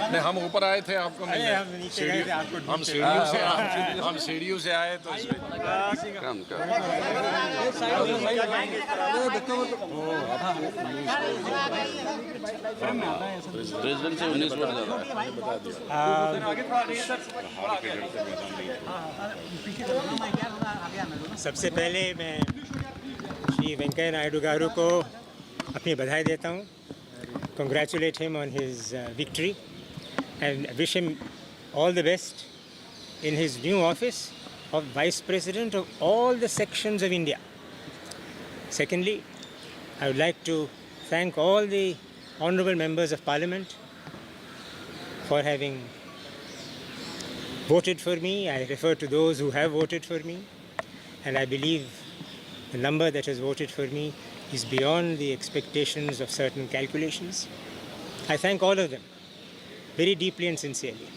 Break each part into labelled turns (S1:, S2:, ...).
S1: नहीं, हम ऊपर आए थे आपको मिलने।
S2: हम नीचे गए थे आपको
S1: हम सीढ़ियों से आए तो
S3: प्रेसिडेंट से 19 वोट ज़्यादा है।
S2: सबसे पहले मैं श्री वेंकैया नायडू गारू को अपनी बधाई देता हूँ. Congratulate him on his victory and wish him all the best in his new office of Vice President of all the sections of India. Secondly, I would like to thank all the honorable members of Parliament for having voted for me. I refer to those who have voted for me, and I believe the number that has voted for me is beyond the expectations of certain calculations. I thank all of them very deeply and sincerely.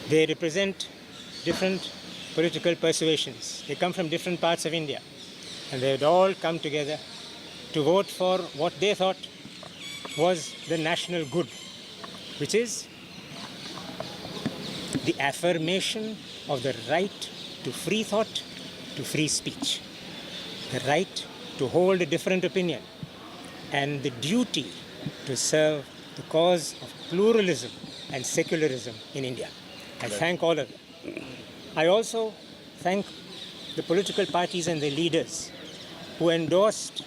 S2: They represent different political persuasions. They come from different parts of India, and they had all come together to vote for what they thought was the national good, which is the affirmation of the right to free thought, to free speech, the right to hold a different opinion, and the duty to serve the cause of pluralism and secularism in India. I thank all of them. I also thank the political parties and the leaders who endorsed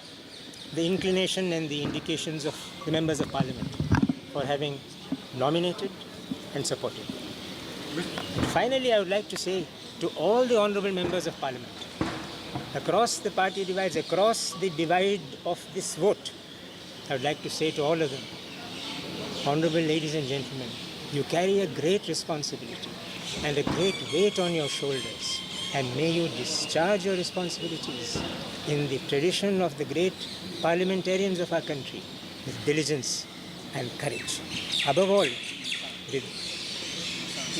S2: the inclination and the indications of the members of Parliament for having nominated and supported. Finally, I would like to say to all the honourable members of Parliament, across the party divides, across the divide of this vote, I would like to say to all of them, honourable ladies and gentlemen, you carry a great responsibility and a great weight on your shoulders, and may you discharge your responsibilities in the tradition of the great parliamentarians of our country with diligence and courage. Above all, with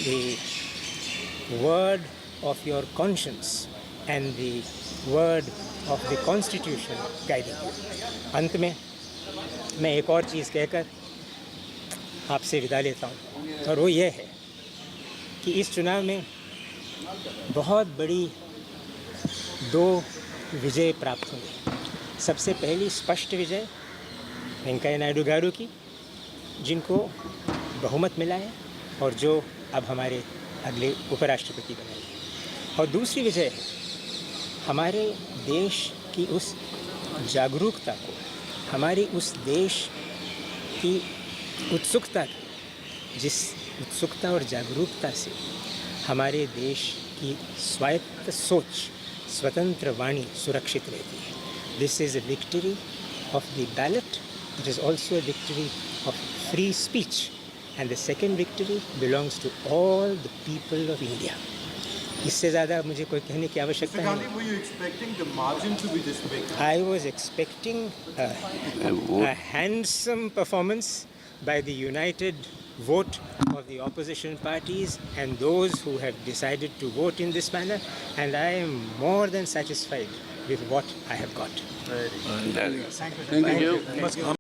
S2: the word of your conscience and the word of the Constitution guiding you. अंत में मैं एक और चीज़ कहकर आपसे विदा लेता हूँ, और वो ये है कि इस चुनाव में बहुत बड़ी दो विजय प्राप्त हुई. सबसे पहली स्पष्ट विजय वेंकैया नायडू गारू की, जिनको बहुमत मिला है और जो अब हमारे अगले उपराष्ट्रपति बनेंगे. और दूसरी विजय हमारे देश की उस जागरूकता को, हमारी उस देश की उत्सुकता की, जिस उत्सुकता और जागरूकता से हमारे देश की स्वायत्त सोच, स्वतंत्र वाणी सुरक्षित रहती है. This is a victory of the ballot. It is also a victory of free speech, and the second victory belongs to all the people of India. इससे ज़्यादा मुझे कोई कहने की आवश्यकता नहीं.
S4: Were you expecting the margin to be this big?
S2: I was expecting a handsome performance by the united vote of the opposition parties and those who have decided to vote in this manner, and I am more than satisfied with what I have got.
S3: Thank you.